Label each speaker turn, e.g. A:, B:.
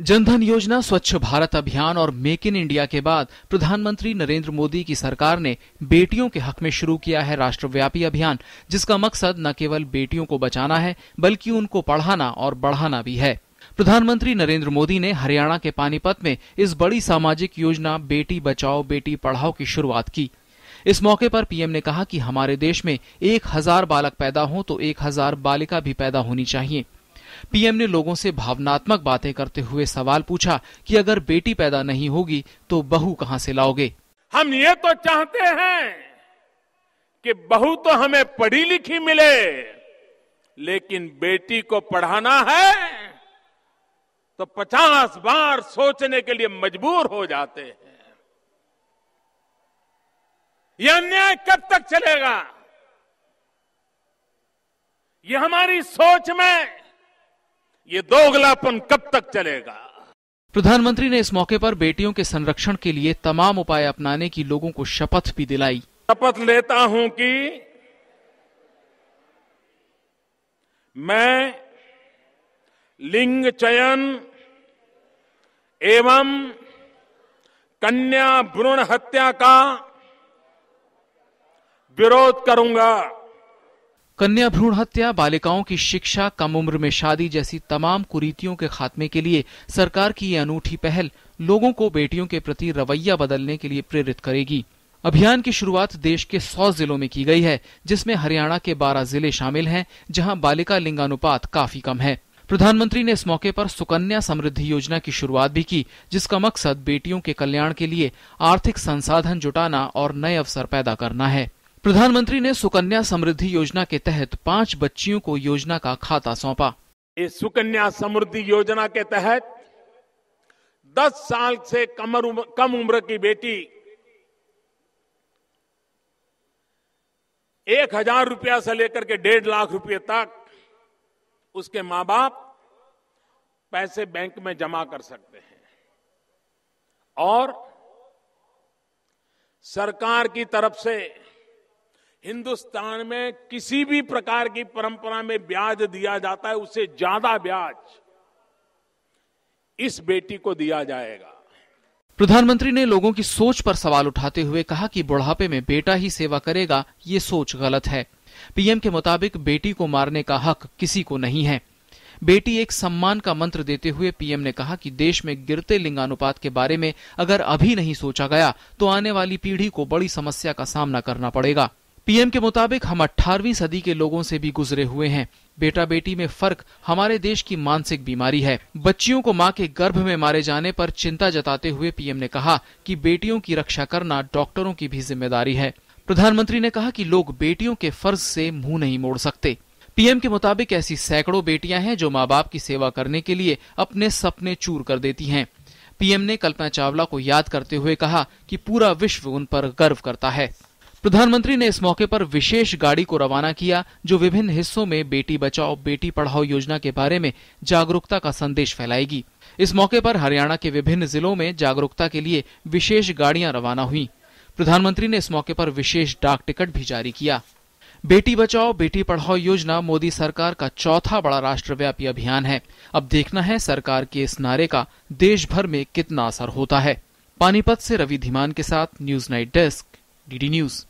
A: जनधन योजना, स्वच्छ भारत अभियान और मेक इन इंडिया के बाद प्रधानमंत्री नरेंद्र मोदी की सरकार ने बेटियों के हक में शुरू किया है राष्ट्रव्यापी अभियान, जिसका मकसद न केवल बेटियों को बचाना है बल्कि उनको पढ़ाना और बढ़ाना भी है। प्रधानमंत्री नरेंद्र मोदी ने हरियाणा के पानीपत में इस बड़ी सामाजिक योजना बेटी बचाओ बेटी पढ़ाओ की शुरुआत की। इस मौके पर पीएम ने कहा कि हमारे देश में 1000 बालक पैदा हों तो 1000 बालिका भी पैदा होनी चाहिए। पीएम ने लोगों से भावनात्मक बातें करते हुए सवाल पूछा कि अगर बेटी पैदा नहीं होगी तो बहू कहां से लाओगे।
B: हम ये तो चाहते हैं कि बहू तो हमें पढ़ी लिखी मिले, लेकिन बेटी को पढ़ाना है तो 50 बार सोचने के लिए मजबूर हो जाते हैं। यह अन्याय कब तक चलेगा? ये हमारी सोच में ये दोगलापन कब तक चलेगा?
A: प्रधानमंत्री ने इस मौके पर बेटियों के संरक्षण के लिए तमाम उपाय अपनाने की लोगों को शपथ भी दिलाई।
B: शपथ लेता हूं कि मैं लिंग चयन एवं कन्या भ्रूण हत्या का विरोध करूंगा।
A: कन्या भ्रूण हत्या, बालिकाओं की शिक्षा, कम उम्र में शादी जैसी तमाम कुरीतियों के खात्मे के लिए सरकार की ये अनूठी पहल लोगों को बेटियों के प्रति रवैया बदलने के लिए प्रेरित करेगी। अभियान की शुरुआत देश के 100 जिलों में की गई है, जिसमें हरियाणा के 12 जिले शामिल हैं, जहां बालिका लिंगानुपात काफी कम है। प्रधानमंत्री ने इस मौके पर सुकन्या समृद्धि योजना की शुरुआत भी की, जिसका मकसद बेटियों के कल्याण के लिए आर्थिक संसाधन जुटाना और नए अवसर पैदा करना है। प्रधानमंत्री ने सुकन्या समृद्धि योजना के तहत 5 बच्चियों को योजना का खाता सौंपा।
B: इस सुकन्या समृद्धि योजना के तहत 10 साल से कम उम्र की बेटी 1000 रुपया से लेकर के 1.5 लाख रुपए तक उसके मां बाप पैसे बैंक में जमा कर सकते हैं और सरकार की तरफ से हिंदुस्तान में किसी भी प्रकार की परंपरा में ब्याज दिया जाता है, उससे ज्यादा ब्याज इस बेटी को दिया जाएगा।
A: प्रधानमंत्री ने लोगों की सोच पर सवाल उठाते हुए कहा कि बुढ़ापे में बेटा ही सेवा करेगा, ये सोच गलत है। पीएम के मुताबिक बेटी को मारने का हक किसी को नहीं है। बेटी एक सम्मान का मंत्र देते हुए पीएम ने कहा कि देश में गिरते लिंगानुपात के बारे में अगर अभी नहीं सोचा गया तो आने वाली पीढ़ी को बड़ी समस्या का सामना करना पड़ेगा। पीएम के मुताबिक हम 18वीं सदी के लोगों से भी गुजरे हुए हैं। बेटा बेटी में फर्क हमारे देश की मानसिक बीमारी है। बच्चियों को मां के गर्भ में मारे जाने पर चिंता जताते हुए पीएम ने कहा कि बेटियों की रक्षा करना डॉक्टरों की भी जिम्मेदारी है। प्रधानमंत्री ने कहा कि लोग बेटियों के फर्ज से मुंह नहीं मोड़ सकते। पीएम के मुताबिक ऐसी सैकड़ों बेटियां हैं जो माँ बाप की सेवा करने के लिए अपने सपने चूर कर देती हैं। पीएम ने कल्पना चावला को याद करते हुए कहा कि पूरा विश्व उन पर गर्व करता है। प्रधानमंत्री ने इस मौके पर विशेष गाड़ी को रवाना किया, जो विभिन्न हिस्सों में बेटी बचाओ बेटी पढ़ाओ योजना के बारे में जागरूकता का संदेश फैलाएगी। इस मौके पर हरियाणा के विभिन्न जिलों में जागरूकता के लिए विशेष गाड़ियां रवाना हुई। प्रधानमंत्री ने इस मौके पर विशेष डाक टिकट भी जारी किया। बेटी बचाओ बेटी पढ़ाओ योजना मोदी सरकार का चौथा बड़ा राष्ट्रव्यापी अभियान है। अब देखना है सरकार के इस नारे का देश भर में कितना असर होता है। पानीपत से रवि धीमान के साथ news night desk, DD news.